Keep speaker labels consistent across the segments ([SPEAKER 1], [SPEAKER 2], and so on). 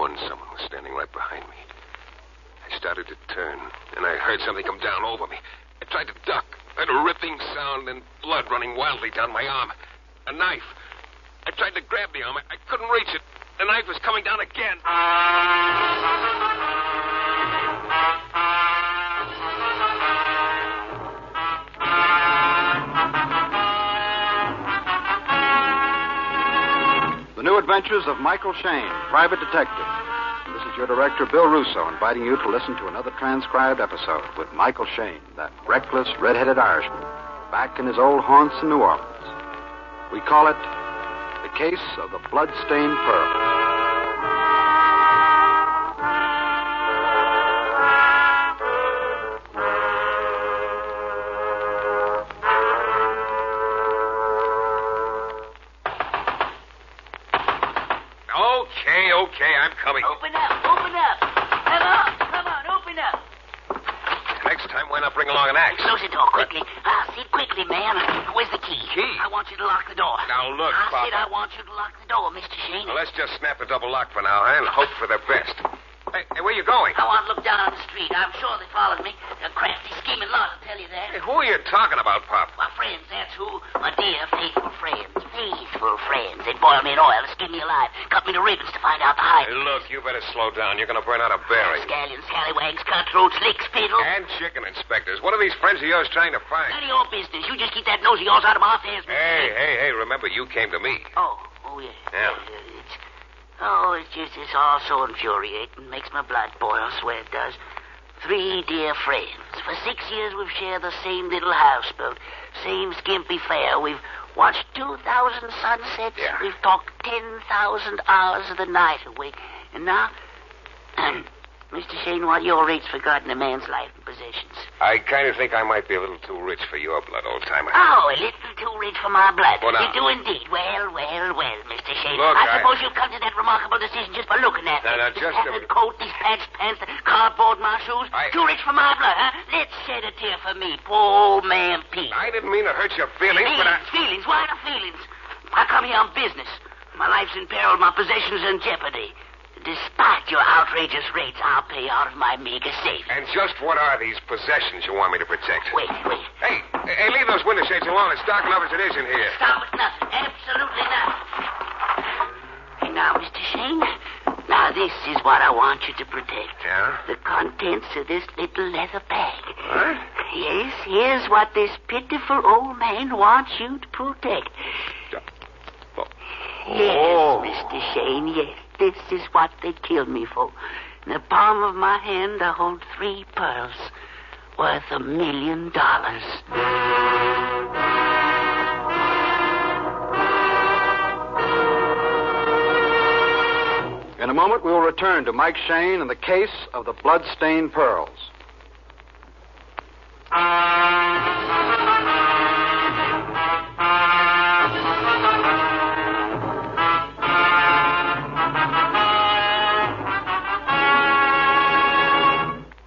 [SPEAKER 1] sworn someone was standing right behind me. I started to turn, and I heard something come down over me. I tried to duck. I heard a ripping sound and blood running wildly down my arm. A knife. I tried to grab the arm. I couldn't reach it. The knife was coming down again.
[SPEAKER 2] The New Adventures of Michael Shayne, Private Detective. This is your director, Bill Russo, inviting you to listen to another transcribed episode with Michael Shayne, that reckless, red-headed Irishman, back in his old haunts in New Orleans. We call it The Case of the Blood-Stained Pearls.
[SPEAKER 1] Okay, I'm coming.
[SPEAKER 3] Open up. Come on, open up.
[SPEAKER 1] Next time, why not bring along an axe?
[SPEAKER 3] Close the door quickly. See quickly, man. Where's the key?
[SPEAKER 1] Key?
[SPEAKER 3] I want you to lock the door.
[SPEAKER 1] Now, look,
[SPEAKER 3] I
[SPEAKER 1] Papa.
[SPEAKER 3] said I want you to lock the door, Mr. Shayne.
[SPEAKER 1] Well, let's just snap the double lock for now, and hope for the best. Hey, where you going?
[SPEAKER 3] I want to look down on the street. I'm sure they followed me. A crafty, scheming lot, I'll tell you that.
[SPEAKER 1] Hey, who are you talking about, Pop?
[SPEAKER 3] My friends, that's who. My dear, faithful friends. Faithful friends. They'd boil me in oil to skin me alive. Cut me to ribbons to find out the height.
[SPEAKER 1] Hey, look, you better slow down. You're going to burn out a berry.
[SPEAKER 3] Scallions, scallywags, cutthroats, licks, fiddles.
[SPEAKER 1] And chicken inspectors. What are these friends of yours trying to find?
[SPEAKER 3] None of your business. You just keep that nose of yours out of my affairs, Mr. Shayne.
[SPEAKER 1] Hey, remember, you came to me.
[SPEAKER 3] Oh, yeah. It's all so infuriating. Makes my blood boil, I swear it does. 3 dear friends. For 6 years we've shared the same little houseboat, same skimpy fare. We've watched 2,000 sunsets.
[SPEAKER 1] Yeah.
[SPEAKER 3] We've talked 10,000 hours of the night away. And now, Mr. Shayne, what are your rates for guarding a man's life and possessions?
[SPEAKER 1] I kind of think I might be a little too rich for your blood, old-timer.
[SPEAKER 3] Oh, a little too rich for my blood.
[SPEAKER 1] Well, now.
[SPEAKER 3] You do indeed. Well, Mr. Shayne.
[SPEAKER 1] Look,
[SPEAKER 3] I suppose you've come to that remarkable decision just by looking at me.
[SPEAKER 1] Now,
[SPEAKER 3] This
[SPEAKER 1] just a
[SPEAKER 3] tattered
[SPEAKER 1] minute.
[SPEAKER 3] coat, these patched pants, the cardboard my shoes. Too rich for my blood, huh? Let's shed a tear for me, poor old man Pete.
[SPEAKER 1] I didn't mean to hurt your feelings, but
[SPEAKER 3] Feelings? Why the feelings? I come here on business. My life's in peril, my possessions are in jeopardy. Despite your outrageous rates, I'll pay out of my meager savings.
[SPEAKER 1] And just what are these possessions you want me to protect?
[SPEAKER 3] Wait.
[SPEAKER 1] Hey, leave those window shades alone. It's dark enough as it is in here.
[SPEAKER 3] Stop at nothing. Absolutely nothing. And now, Mr. Shayne, now this is what I want you to protect.
[SPEAKER 1] Yeah?
[SPEAKER 3] The contents of this little leather bag.
[SPEAKER 1] What?
[SPEAKER 3] Yes, here's what this pitiful old man wants you to protect.
[SPEAKER 1] Oh.
[SPEAKER 3] Yes, Mr. Shayne, yes. This is what they killed me for. In the palm of my hand, I hold 3 pearls worth $1 million.
[SPEAKER 2] In a moment, we will return to Mike Shayne and the case of the blood-stained pearls.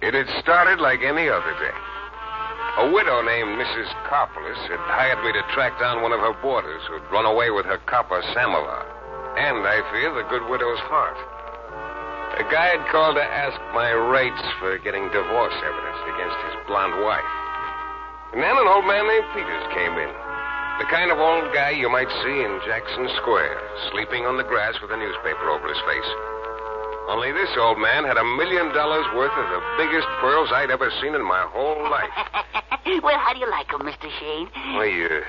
[SPEAKER 1] It had started like any other day. A widow named Mrs. Coppolis had hired me to track down one of her boarders who'd run away with her copper samovar. And, I fear, the good widow's heart. A guy had called to ask my rates for getting divorce evidence against his blonde wife. And then an old man named Peters came in. The kind of old guy you might see in Jackson Square, sleeping on the grass with a newspaper over his face. Only this old man had $1 million worth of the biggest pearls I'd ever seen in my whole life.
[SPEAKER 3] Well, how do you like them, Mr. Shayne?
[SPEAKER 1] Well, you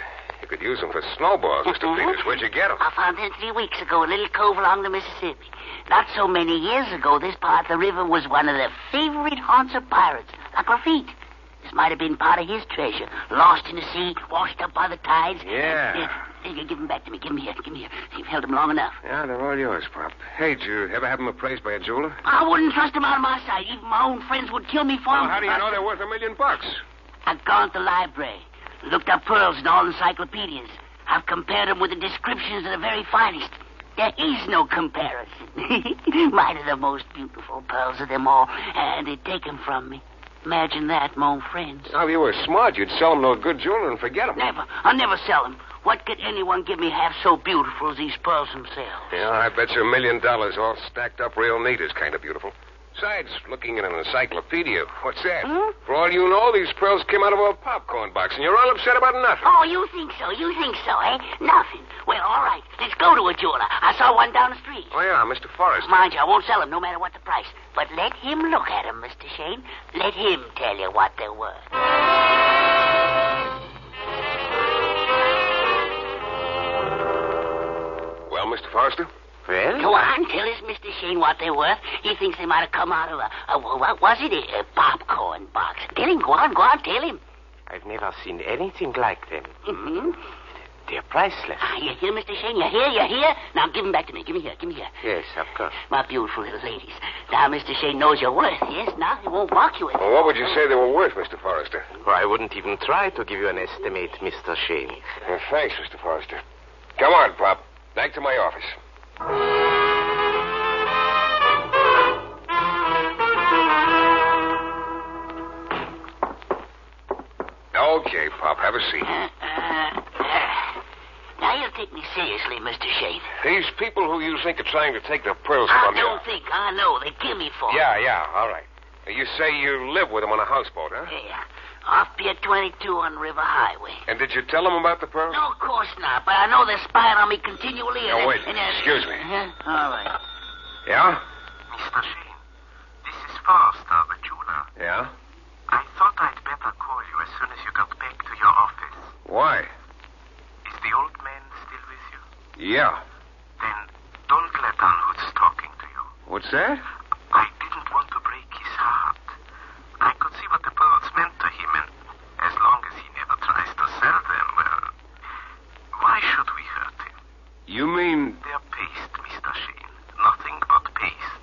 [SPEAKER 1] could use them for snowballs, Mr. Peters. Where'd you get them?
[SPEAKER 3] I found them 3 weeks ago in a little cove along the Mississippi. Not so many years ago, this part of the river was one of the favorite haunts of pirates, like Lafitte. This might have been part of his treasure, lost in the sea, washed up by the tides.
[SPEAKER 1] Yeah.
[SPEAKER 3] Give them back to me. Give them here. You've held them long enough.
[SPEAKER 1] Yeah, they're all yours, Pop. Hey, did you ever have them appraised by a jeweler?
[SPEAKER 3] I wouldn't trust them out of my sight. Even my own friends would kill me for them.
[SPEAKER 1] Well, how do you know they're worth $1 million?
[SPEAKER 3] I've gone to the library, looked up pearls in all encyclopedias. I've compared them with the descriptions of the very finest. There is no comparison. Mine are the most beautiful pearls of them all, and they take them from me. Imagine that, my own friends.
[SPEAKER 1] Now, if you were smart, you'd sell them to a good jeweler and forget them.
[SPEAKER 3] Never. I'll never sell them. What could anyone give me half so beautiful as these pearls themselves?
[SPEAKER 1] Yeah, I bet you $1 million all stacked up real neat is kind of beautiful. Besides, looking in an encyclopedia, what's that? For all you know, these pearls came out of a popcorn box, and you're all upset about nothing.
[SPEAKER 3] Oh, you think so, eh? Nothing. Well, all right. Let's go to a jeweler. I saw one down the street.
[SPEAKER 1] Oh, yeah, Mr. Forrester.
[SPEAKER 3] Mind you, I won't sell them no matter what the price. But let him look at them, Mr. Shayne. Let him tell you what they're worth.
[SPEAKER 1] Well, Mr. Forrester?
[SPEAKER 4] Well?
[SPEAKER 3] Go on, tell us, Mr. Shayne, what they're worth. He thinks they might have come out of what was it? A popcorn box. Tell him, go on, tell him.
[SPEAKER 4] I've never seen anything like them.
[SPEAKER 3] Mm-hmm.
[SPEAKER 4] They're priceless.
[SPEAKER 3] You hear, Mr. Shayne? You hear? Now, give them back to me. Give me here.
[SPEAKER 4] Yes, of course.
[SPEAKER 3] My beautiful little ladies. Now, Mr. Shayne knows your worth, yes? Now, he won't balk you with it.
[SPEAKER 1] Well, what would you say they were worth, Mr. Forrester?
[SPEAKER 4] Well, I wouldn't even try to give you an estimate, Mr. Shayne.
[SPEAKER 1] Well, thanks, Mr. Forrester. Come on, Pop. Back to my office. Okay, Pop, have a seat.
[SPEAKER 3] Now, you take me seriously, Mr. Shayne.
[SPEAKER 1] These people who you think are trying to take the pearls
[SPEAKER 3] I
[SPEAKER 1] from you...
[SPEAKER 3] don't think. I know. They kill me for it.
[SPEAKER 1] Yeah, all right. You say you live with them on a houseboat, huh?
[SPEAKER 3] Yeah. Off Pier 22 on River Highway.
[SPEAKER 1] And did you tell them about the pearls?
[SPEAKER 3] No, of course not. But I know they're spying on me continually.
[SPEAKER 1] Now, wait. Excuse me.
[SPEAKER 3] All right.
[SPEAKER 1] Yeah?
[SPEAKER 4] Mr. Shayne, this is Forrester, the jeweler.
[SPEAKER 1] Yeah?
[SPEAKER 4] I thought I'd better call you as soon as you got back to your office.
[SPEAKER 1] Why?
[SPEAKER 4] Is the old man still with you?
[SPEAKER 1] Yeah.
[SPEAKER 4] Then don't let on who's talking to you.
[SPEAKER 1] What's that?
[SPEAKER 4] I didn't want to break his heart. I could see what the pearls meant to him, and as long as he never tries to sell them, well, why should we hurt him?
[SPEAKER 1] You mean...
[SPEAKER 4] They're paste, Mr. Shayne. Nothing but paste.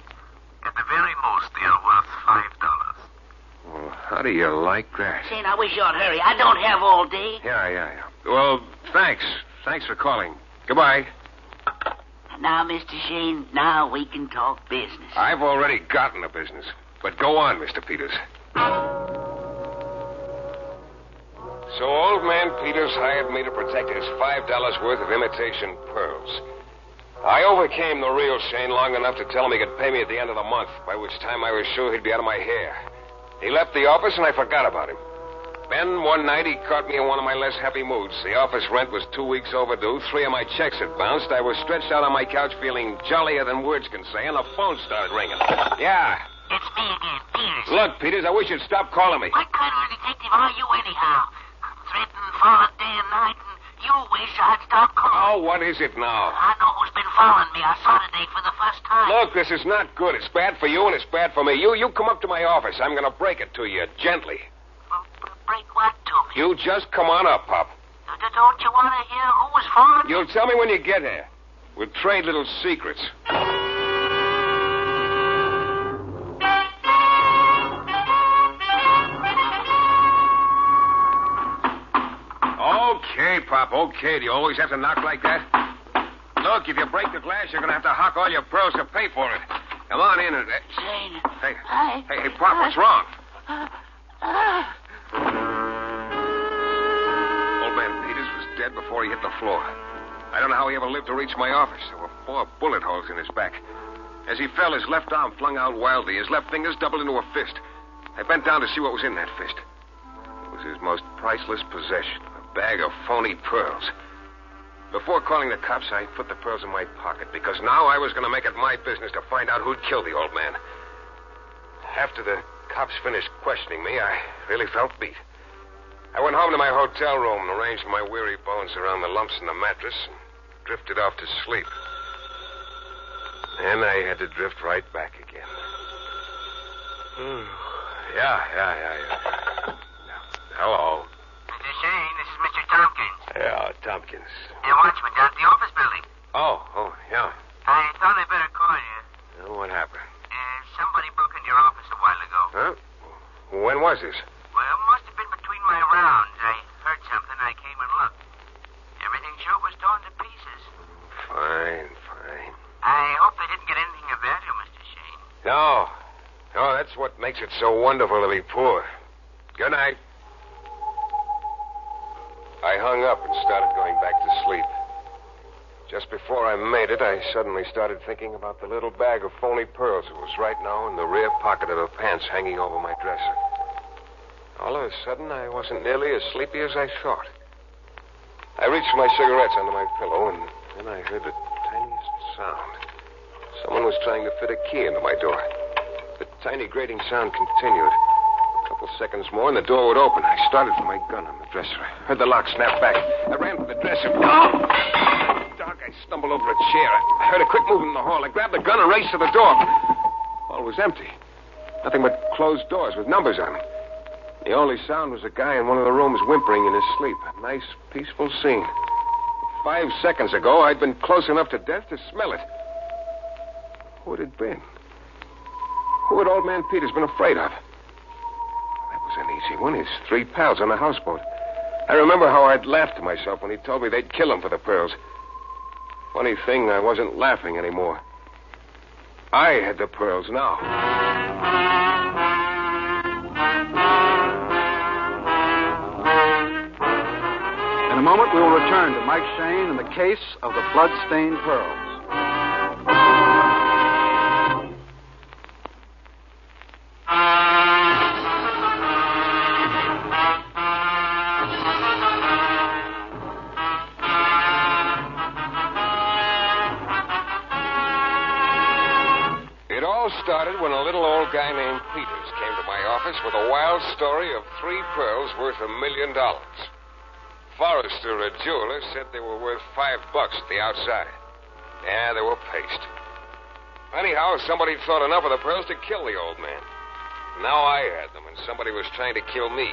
[SPEAKER 4] At the very most, they are worth $5.
[SPEAKER 1] Well, how do you like that?
[SPEAKER 3] Shayne, I wish you'd hurry. I don't have all day.
[SPEAKER 1] Yeah. Well, thanks. Thanks for calling. Goodbye.
[SPEAKER 3] Now, Mr. Shayne, now we can talk business.
[SPEAKER 1] I've already gotten the business. But go on, Mr. Peters. So old man Peters hired me to protect his $5 worth of imitation pearls. I overcame the real Shayne long enough to tell him he could pay me at the end of the month, by which time I was sure he'd be out of my hair. He left the office, and I forgot about him. Then, one night, he caught me in one of my less happy moods. The office rent was 2 weeks overdue. 3 of my checks had bounced. I was stretched out on my couch feeling jollier than words can say, and the phone started ringing. Yeah.
[SPEAKER 3] It's me again, Peters.
[SPEAKER 1] Look, Peters, I wish you'd stop calling me.
[SPEAKER 3] What kind of a detective are you, anyhow? Threatening for a day and night, and you wish I'd stop calling.
[SPEAKER 1] Oh, what is it now?
[SPEAKER 3] I know who's been following me. I saw today for the first time.
[SPEAKER 1] Look, this is not good. It's bad for you, and it's bad for me. You come up to my office. I'm going to break it to you, gently.
[SPEAKER 3] Well, break what to me?
[SPEAKER 1] You just come on up, Pop.
[SPEAKER 3] Don't you want to hear who was following me?
[SPEAKER 1] You'll tell me when you get here. We'll trade little secrets. Okay, Pop, okay. Do you always have to knock like that? Look, if you break the glass, you're going to have to hawk all your pearls to pay for it. Come on in and...
[SPEAKER 3] Shayne.
[SPEAKER 1] Hey, Pop, what's wrong? Old man Peters was dead before he hit the floor. I don't know how he ever lived to reach my office. There were 4 bullet holes in his back. As he fell, his left arm flung out wildly, his left fingers doubled into a fist. I bent down to see what was in that fist. It was his most priceless possession, a bag of phony pearls. Before calling the cops, I put the pearls in my pocket, because now I was going to make it my business to find out who'd killed the old man. After the cops finished questioning me, I really felt beat. I went home to my hotel room and arranged my weary bones around the lumps in the mattress and drifted off to sleep. Then I had to drift right back again. Yeah. Hello.
[SPEAKER 3] Mr. Shayne, this is Mr. Tompkins.
[SPEAKER 1] Yeah, Tompkins.
[SPEAKER 3] The watchman down at the office building.
[SPEAKER 1] Oh, yeah.
[SPEAKER 3] I thought I'd better call you.
[SPEAKER 1] Well, what happened?
[SPEAKER 3] Somebody broke into your office a while ago.
[SPEAKER 1] Huh? When was this?
[SPEAKER 3] Well, it must have been between my rounds. I heard something. I came and looked. Everything sure was torn to pieces.
[SPEAKER 1] Fine.
[SPEAKER 3] I hope they didn't get anything of value, Mr. Shayne.
[SPEAKER 1] No, that's what makes it so wonderful to be poor. Good night. I hung up and and started going back to sleep. Just before I made it, I suddenly started thinking about the little bag of phony pearls that was right now in the rear pocket of her pants hanging over my dresser. All of a sudden, I wasn't nearly as sleepy as I thought. I reached for my cigarettes under my pillow, and then I heard the tiniest sound. Someone was trying to fit a key into my door. The tiny grating sound continued. A couple seconds more, and the door would open. I started for my gun on the dresser. I heard the lock snap back. I ran for the dresser. Oh! Dark, I stumbled over a chair. I heard a quick movement in the hall. I grabbed the gun and raced to the door. The hall was empty. Nothing but closed doors with numbers on them. The only sound was a guy in one of the rooms whimpering in his sleep. A nice, peaceful scene. 5 seconds ago, I'd been close enough to death to smell it. Who had it been? Who had Old Man Peters been afraid of? That was an easy one. His 3 pals on the houseboat. I remember how I'd laughed to myself when he told me they'd kill him for the pearls. Funny thing, I wasn't laughing anymore. I had the pearls now.
[SPEAKER 2] In a moment, we will return to Mike Shayne and the case of the blood-stained pearls.
[SPEAKER 1] It all started when a little old guy named Peters came to my office with a wild story of 3 pearls worth $1 million. Forrester, a jeweler, said they were worth $5 at the outside. Yeah, they were paste. Anyhow, somebody thought enough of the pearls to kill the old man. Now I had them, and somebody was trying to kill me.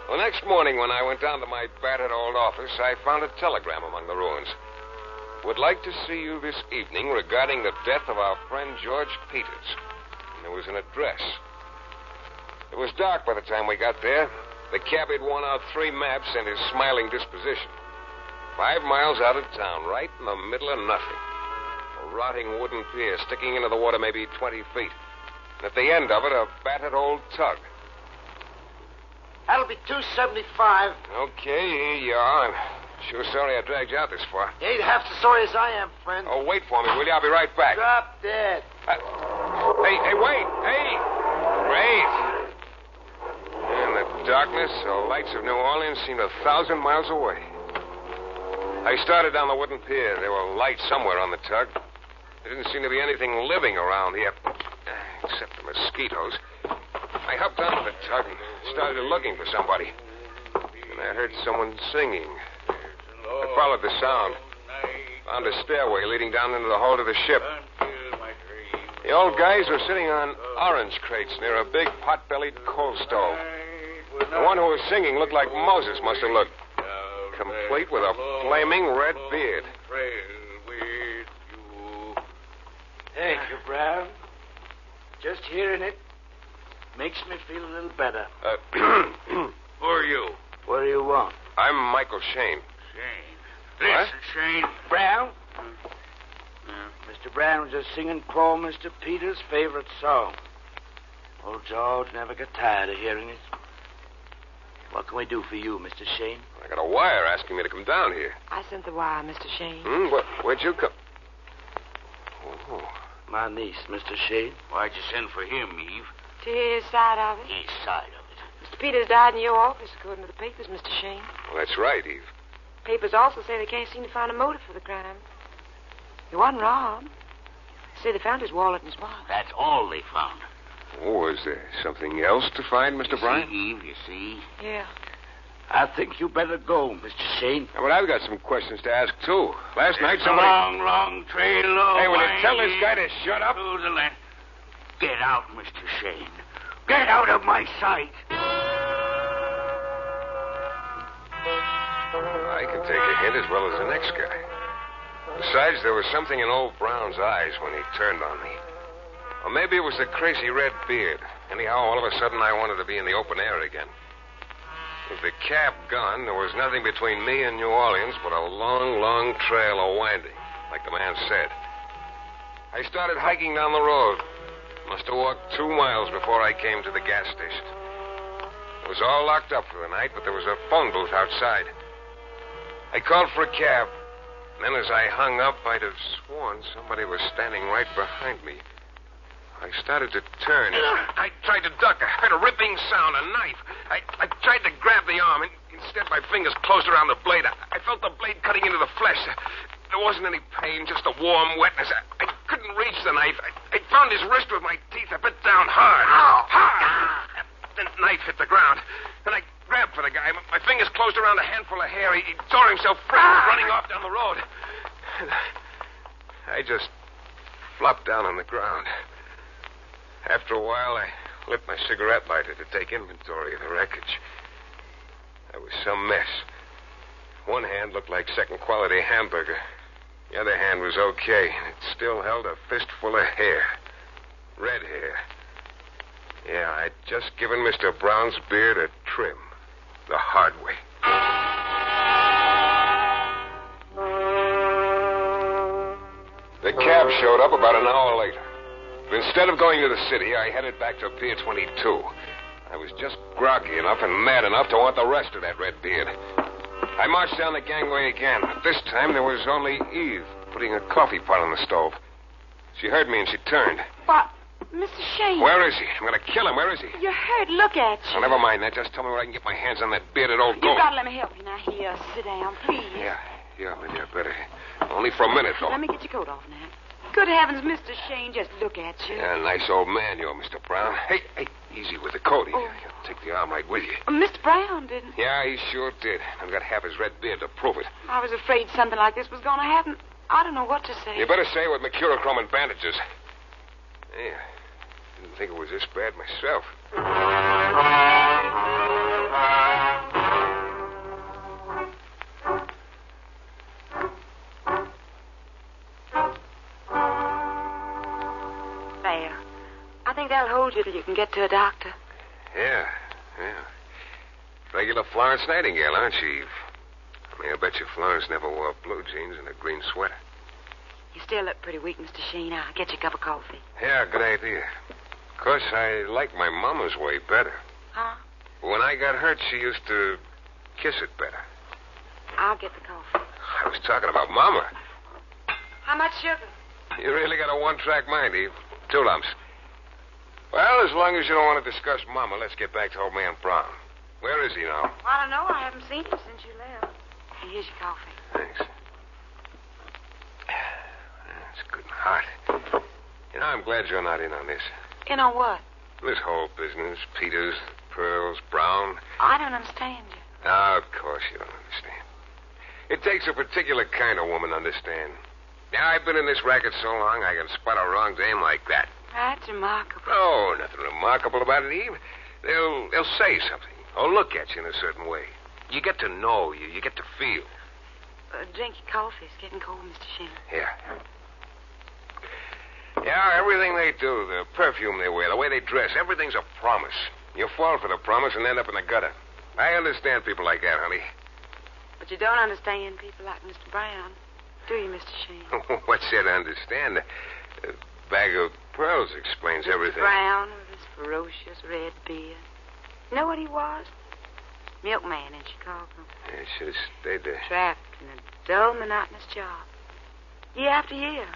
[SPEAKER 1] The next morning, when I went down to my battered old office, I found a telegram among the ruins. Would like to see you this evening regarding the death of our friend George Peters. And there was an address. It was dark by the time we got there. The cabbie had worn out 3 maps and his smiling disposition. 5 miles out of town, right in the middle of nothing. A rotting wooden pier sticking into the water maybe 20 feet. And at the end of it, a battered old tug.
[SPEAKER 5] That'll be $2.75.
[SPEAKER 1] Okay, here you are. I'm sure sorry I dragged you out this far.
[SPEAKER 5] You ain't half as sorry as I am, friend.
[SPEAKER 1] Oh, wait for me, will you? I'll be right back.
[SPEAKER 5] Drop dead.
[SPEAKER 1] Hey, wait. Hey. Wait. In the darkness, the lights of New Orleans seemed 1,000 miles away. I started down the wooden pier. There were lights somewhere on the tug. There didn't seem to be anything living around here, except the mosquitoes. I hopped onto the tug and started looking for somebody. And I heard someone singing. I followed the sound. Found a stairway leading down into the hold of the ship. The old guys were sitting on orange crates near a big pot-bellied coal stove. The one who was singing looked like Moses must have looked. Complete with a flaming red beard.
[SPEAKER 5] Thank you, Brown. Just hearing it makes me feel a little better.
[SPEAKER 1] Who are you?
[SPEAKER 5] What do you want?
[SPEAKER 1] I'm Michael Shayne.
[SPEAKER 5] Shayne.
[SPEAKER 1] What?
[SPEAKER 5] Listen, Shayne. Brown? Mr. Brown was just singing poor Mr. Peters' favorite song. Old George never got tired of hearing it. What can we do for you, Mr. Shayne?
[SPEAKER 1] I got a wire asking me to come down here.
[SPEAKER 6] I sent the wire, Mr. Shayne.
[SPEAKER 1] Where'd you come? Oh.
[SPEAKER 5] My niece, Mr. Shayne.
[SPEAKER 4] Why'd you send for him, Eve?
[SPEAKER 6] To hear his side of it.
[SPEAKER 4] His side of it.
[SPEAKER 6] Mr. Peters died in your office, according to the papers, Mr. Shayne.
[SPEAKER 1] Well, that's right, Eve.
[SPEAKER 6] Papers also say they can't seem to find a motive for the crime. He wasn't robbed. They say they found his wallet and his watch.
[SPEAKER 4] That's all they found.
[SPEAKER 1] Oh, was there something else to find, Mr. Bryant?
[SPEAKER 4] See, Eve, you see?
[SPEAKER 6] Yeah.
[SPEAKER 5] I think you better go, Mr. Shayne.
[SPEAKER 1] Yeah, but I've got some questions to ask, too. Last night,
[SPEAKER 4] It's
[SPEAKER 1] somebody...
[SPEAKER 4] a long, long trail of
[SPEAKER 1] Hey, will you tell this
[SPEAKER 4] winding
[SPEAKER 1] guy to shut up?
[SPEAKER 4] through the land. Get out, Mr. Shayne. Get out of my sight.
[SPEAKER 1] I can take a hint as well as the next guy. Besides, there was something in old Brown's eyes when he turned on me. Or maybe it was the crazy red beard. Anyhow, all of a sudden, I wanted to be in the open air again. With the cab gone, there was nothing between me and New Orleans but a long, long trail of winding, like the man said. I started hiking down the road. Must have walked 2 miles before I came to the gas station. It was all locked up for the night, but there was a phone booth outside. I called for a cab. Then as I hung up, I'd have sworn somebody was standing right behind me. I started to turn. I tried to duck. I heard a ripping sound, a knife. I tried to grab the arm. Instead, my fingers closed around the blade. I felt the blade cutting into the flesh. There wasn't any pain, just a warm wetness. I couldn't reach the knife. I found his wrist with my teeth. I bit down hard. Hard! The knife hit the ground. Then I grabbed for the guy. My fingers closed around a handful of hair. He tore himself free, running off down the road. I just flopped down on the ground. After a while, I lit my cigarette lighter to take inventory of the wreckage. That was some mess. One hand looked like second-quality hamburger. The other hand was okay. It still held a fistful of hair. Red hair. Yeah, I'd just given Mr. Brown's beard a trim. The hard way. The cab showed up about an hour later. But instead of going to the city, I headed back to Pier 22. I was just groggy enough and mad enough to want the rest of that red beard. I marched down the gangway again. But this time there was only Eve putting a coffee pot on the stove. She heard me and she turned.
[SPEAKER 6] But, Mr. Shayne...
[SPEAKER 1] Where is he? I'm going to kill him. Where is he?
[SPEAKER 6] You're hurt. Look at you.
[SPEAKER 1] Oh, never mind that. Just tell me where I can get my hands on that bearded old goat.
[SPEAKER 6] You've got to let me help you now. Here, sit down, please.
[SPEAKER 1] Yeah, maybe I better. Only for a minute, though.
[SPEAKER 6] Let me get your coat off now. Good heavens, Mr. Shayne, just look at you.
[SPEAKER 1] Yeah, nice old man you are, Mr. Brown. Hey, easy with the coat. He'll take the arm right with you.
[SPEAKER 6] Mr. Brown didn't.
[SPEAKER 1] Yeah, he sure did. I've got half his red beard to prove it.
[SPEAKER 6] I was afraid something like this was going to happen. I don't know what to say.
[SPEAKER 1] You better say it with mercurochrome and bandages. Yeah, didn't think it was this bad myself.
[SPEAKER 6] There. I think that'll hold you till you can get to a doctor.
[SPEAKER 1] Yeah. Regular Florence Nightingale, aren't she, Eve? I mean, I bet you Florence never wore blue jeans and a green sweater.
[SPEAKER 6] You still look pretty weak, Mr. Shayne. I'll get you a cup of coffee.
[SPEAKER 1] Yeah, good idea. Of course, I like my mama's way better.
[SPEAKER 6] Huh?
[SPEAKER 1] When I got hurt, she used to kiss it better.
[SPEAKER 6] I'll get the coffee.
[SPEAKER 1] I was talking about Mama.
[SPEAKER 6] How much sugar?
[SPEAKER 1] You really got a one-track mind, Eve. 2 lumps. Well, as long as you don't want to discuss Mama, let's get back to old man Brown. Where is he now?
[SPEAKER 6] I don't know. I haven't seen him since you left. Here's your coffee.
[SPEAKER 1] Thanks. It's good and hot. You know, I'm glad you're not in on this.
[SPEAKER 6] In on what?
[SPEAKER 1] This whole business, Peters, Pearls, Brown.
[SPEAKER 6] I don't understand you.
[SPEAKER 1] Oh, of course you don't understand. It takes a particular kind of woman to understand. Now, I've been in this racket so long, I can spot a wrong dame like that.
[SPEAKER 6] That's remarkable.
[SPEAKER 1] Oh, nothing remarkable about it, Eve. They'll say something or look at you in a certain way. You get to know you. You get to feel.
[SPEAKER 6] Drink your coffee. It's getting cold, Mr. Shayne.
[SPEAKER 1] Yeah, everything they do, the perfume they wear, the way they dress, everything's a promise. You fall for the promise and end up in the gutter. I understand people like that, honey.
[SPEAKER 6] But you don't understand people like Mr. Brown, do you, Mr. Shayne?
[SPEAKER 1] What's there to understand? A bag of pearls explains everything.
[SPEAKER 6] Brown with his ferocious red beard. You know what he was? Milkman in Chicago.
[SPEAKER 1] Yeah, should have stayed there.
[SPEAKER 6] Trapped in a dull, monotonous job. Year after year.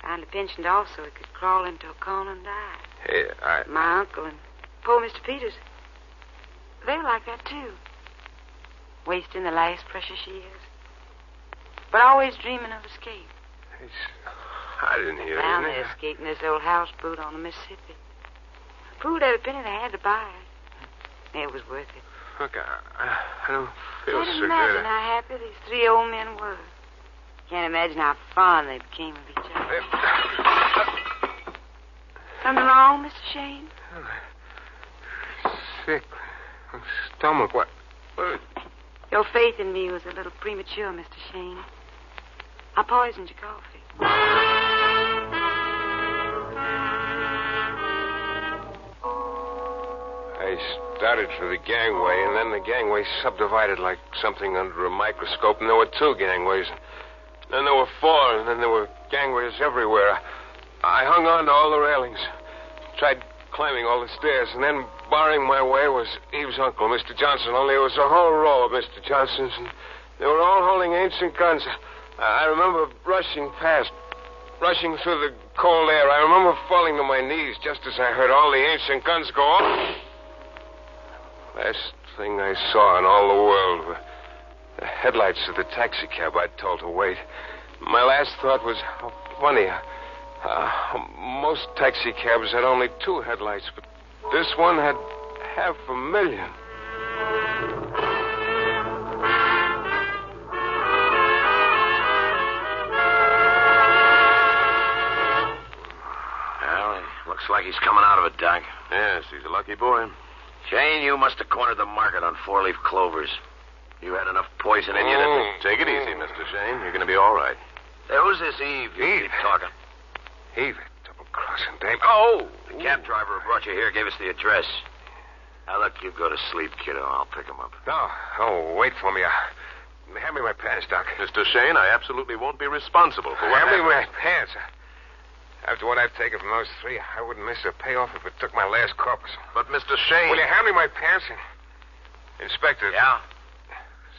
[SPEAKER 6] Finally pensioned off so he could crawl into a corner and die.
[SPEAKER 1] Hey,
[SPEAKER 6] My uncle and poor Mr. Peters, they were like that, too. Wasting the last precious years. But always dreaming of escape.
[SPEAKER 1] It's hot in here,
[SPEAKER 6] Found
[SPEAKER 1] isn't
[SPEAKER 6] they
[SPEAKER 1] it?
[SPEAKER 6] escaped in this old houseboat on the Mississippi. Pooled every penny they had to buy it. It was worth it.
[SPEAKER 1] Look, I don't feel
[SPEAKER 6] Can't
[SPEAKER 1] so
[SPEAKER 6] imagine
[SPEAKER 1] good.
[SPEAKER 6] how happy these 3 old men were. Can't imagine how fond they became of each other. Something wrong, Mr. Shayne?
[SPEAKER 1] Sick. Stomach, what?
[SPEAKER 6] Your faith in me was a little premature, Mr. Shayne. I poisoned your coffee.
[SPEAKER 1] I started for the gangway, and then the gangway subdivided like something under a microscope, and there were 2 gangways. Then there were 4, and then there were gangways everywhere. I hung on to all the railings, tried climbing all the stairs, and then barring my way was Eve's uncle, Mr. Johnson, only it was a whole row of Mr. Johnsons, and They were all holding ancient guns. I remember rushing past, rushing through the cold air. I remember falling to my knees just as I heard all the ancient guns go off. Last thing I saw in all the world were the headlights of the taxicab I'd told to wait. My last thought was how funny. Most taxicabs had only 2 headlights, but this one had 500,000.
[SPEAKER 7] Well, it looks like he's coming out of it, Doc.
[SPEAKER 8] Yes, he's a lucky boy.
[SPEAKER 7] Shane, you must have cornered the market on 4-leaf clovers. You had enough poison in you to...
[SPEAKER 8] Take it easy, Mr. Shane. You're going to be all right.
[SPEAKER 7] Who's this Eve? You keep talking.
[SPEAKER 1] Eve, double-crossing dame.
[SPEAKER 7] Oh! The cab driver who brought you here gave us the address. Now, look, you go to sleep, kiddo. I'll pick him up.
[SPEAKER 1] Oh, wait for me. Hand me my pants, Doc.
[SPEAKER 8] Mr. Shane, I absolutely won't be responsible for what
[SPEAKER 1] Hand me
[SPEAKER 8] happened.
[SPEAKER 1] my pants. After what I've taken from those 3, I wouldn't miss a payoff if it took my last corpus.
[SPEAKER 8] But, Mr. Shane...
[SPEAKER 1] Will you hand me my pants? Inspector.
[SPEAKER 7] Yeah?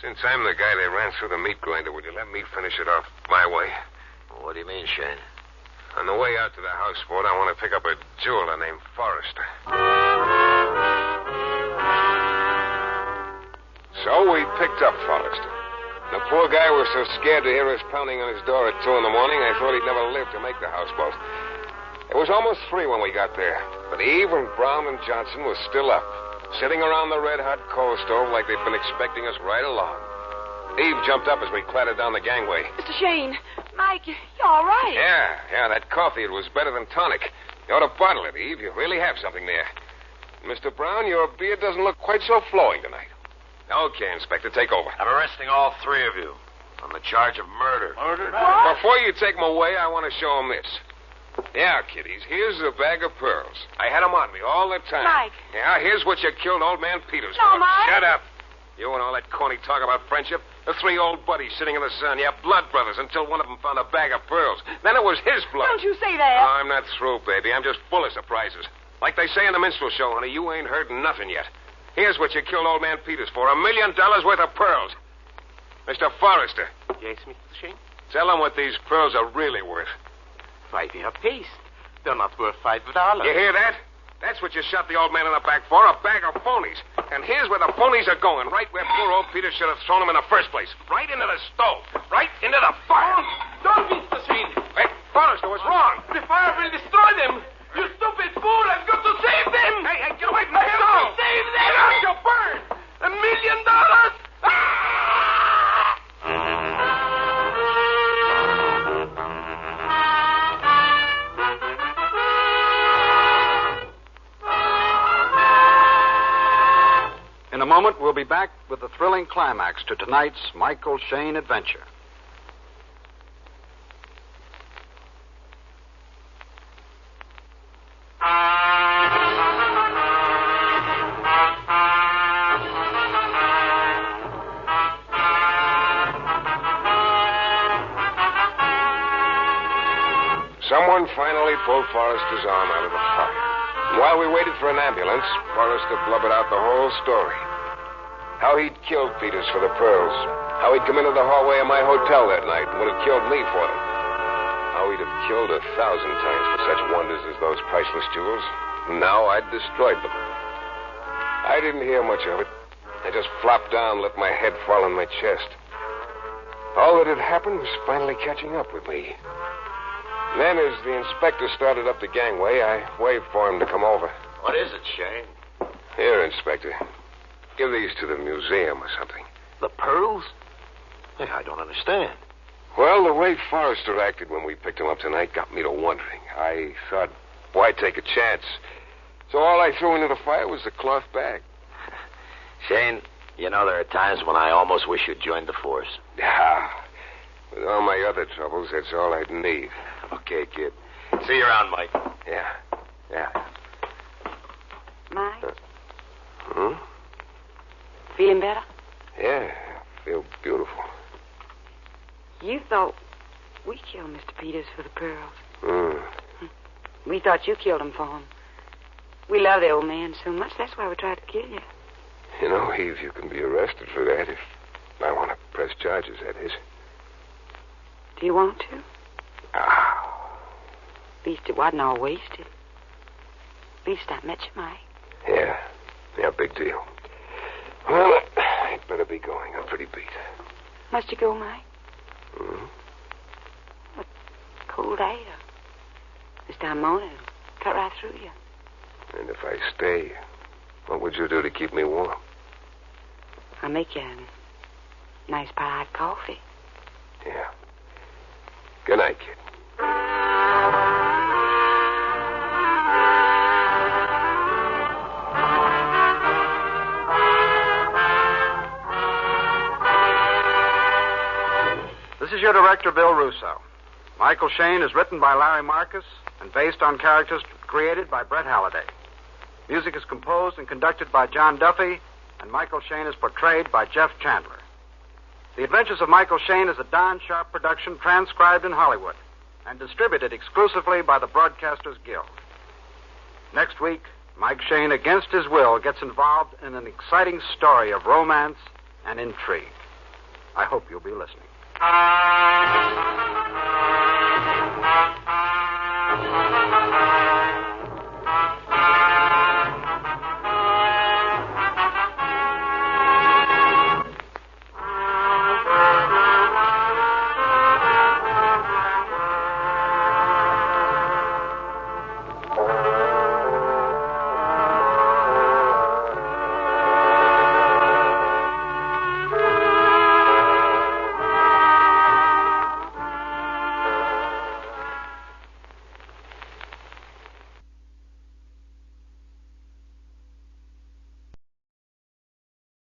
[SPEAKER 1] Since I'm the guy they ran through the meat grinder, would you let me finish it off my way?
[SPEAKER 7] What do you mean, Shane?
[SPEAKER 1] On the way out to the houseboat, I want to pick up a jeweler named Forrester. So we picked up Forrester. The poor guy was so scared to hear us pounding on his door at 2 in the morning, I thought he'd never live to make the houseboat. It was almost 3 when we got there, but Eve and Brown and Johnson were still up, sitting around the red-hot coal stove like they'd been expecting us right along. Eve jumped up as we clattered down the gangway.
[SPEAKER 6] Mr. Shane, Mike, you're all right.
[SPEAKER 1] Yeah, that coffee, it was better than tonic. You ought to bottle it, Eve. You really have something there. Mr. Brown, your beard doesn't look quite so flowing tonight. Okay, Inspector, take over.
[SPEAKER 7] I'm arresting all 3 of you on the charge of murder.
[SPEAKER 8] Murder?
[SPEAKER 1] Before you take them away, I want to show them this. Yeah, kiddies, here's a bag of pearls. I had them on me all the time.
[SPEAKER 6] Mike.
[SPEAKER 1] Yeah, here's what you killed old man Peters
[SPEAKER 6] No,
[SPEAKER 1] for.
[SPEAKER 6] Mike.
[SPEAKER 1] Shut up. You and all that corny talk about friendship. The 3 old buddies sitting in the sun. Yeah, blood brothers until one of them found a bag of pearls. Then it was his blood.
[SPEAKER 6] Don't you say that.
[SPEAKER 1] Oh, I'm not through, baby. I'm just full of surprises. Like they say in the minstrel show, honey, you ain't heard nothing yet. Here's what you killed old man Peters for. $1 million worth of pearls. Mr. Forrester.
[SPEAKER 9] Yes, Mr. Shane?
[SPEAKER 1] Tell them what these pearls are really worth.
[SPEAKER 9] 5 apiece. They're not worth $5.
[SPEAKER 1] You hear that? That's what you shot the old man in the back for, a bag of phonies. And here's where the phonies are going, right where poor old Peter should have thrown them in the first place. Right into the stove. Right into the fire.
[SPEAKER 9] Don't, Mr. Shane.
[SPEAKER 1] Hey, Forrester, what's wrong?
[SPEAKER 9] The fire will destroy them. You stupid fool. I've got to save them.
[SPEAKER 1] Hey, get away from
[SPEAKER 9] I
[SPEAKER 1] the
[SPEAKER 9] have
[SPEAKER 1] stove.
[SPEAKER 9] to save them.
[SPEAKER 1] You'll burn.
[SPEAKER 9] $1 million.
[SPEAKER 2] In a moment, we'll be back with the thrilling climax to tonight's Michael Shayne adventure.
[SPEAKER 1] Someone finally pulled Forrester's arm out of the fire. And while we waited for an ambulance, Forrester blubbered out the whole story. How he'd killed Peters for the pearls. How he'd come into the hallway of my hotel that night and would have killed me for them. How he'd have killed 1,000 times for such wonders as those priceless jewels. Now I'd destroyed them. I didn't hear much of it. I just flopped down and let my head fall on my chest. All that had happened was finally catching up with me. Then, as the inspector started up the gangway, I waved for him to come over.
[SPEAKER 7] What is it, Shane?
[SPEAKER 1] Here, Inspector. Give these to the museum or something.
[SPEAKER 7] The pearls? Hey, I don't understand.
[SPEAKER 1] Well, the way Forrester acted when we picked him up tonight got me to wondering. I thought, why take a chance? So all I threw into the fire was the cloth bag.
[SPEAKER 7] Shane, you know there are times when I almost wish you'd joined the force.
[SPEAKER 1] Yeah. With all my other troubles, that's all I'd need.
[SPEAKER 7] Okay, kid. See you around, Mike.
[SPEAKER 1] Yeah.
[SPEAKER 6] Mike,
[SPEAKER 1] Hmm?
[SPEAKER 6] feeling better?
[SPEAKER 1] Yeah, I feel beautiful.
[SPEAKER 6] You thought we killed Mr. Peters for the pearls.
[SPEAKER 1] Hmm.
[SPEAKER 6] We thought you killed him for him. We love the old man so much, that's why we tried to kill you.
[SPEAKER 1] You know, Eve, you can be arrested for that if I want to press charges, that is.
[SPEAKER 6] Do you want to?
[SPEAKER 1] Oh.
[SPEAKER 6] At least it wasn't all wasted. At least I met you, Mike.
[SPEAKER 1] Yeah, big deal. Well, I'd better be going. I'm pretty beat.
[SPEAKER 6] Must you go, Mike?
[SPEAKER 1] Mm-hmm.
[SPEAKER 6] What cold air. This time morning, it'll cut right through you.
[SPEAKER 1] And if I stay, what would you do to keep me warm?
[SPEAKER 6] I'll make you a nice pot of coffee.
[SPEAKER 1] Yeah. Good night, kid.
[SPEAKER 2] This is your director, Bill Russo. Michael Shayne is written by Larry Marcus and based on characters created by Brett Halliday. Music is composed and conducted by John Duffy, and Michael Shayne is portrayed by Jeff Chandler. The Adventures of Michael Shayne is a Don Sharp production transcribed in Hollywood and distributed exclusively by the Broadcasters Guild. Next week, Mike Shayne, against his will, gets involved in an exciting story of romance and intrigue. I hope you'll be listening.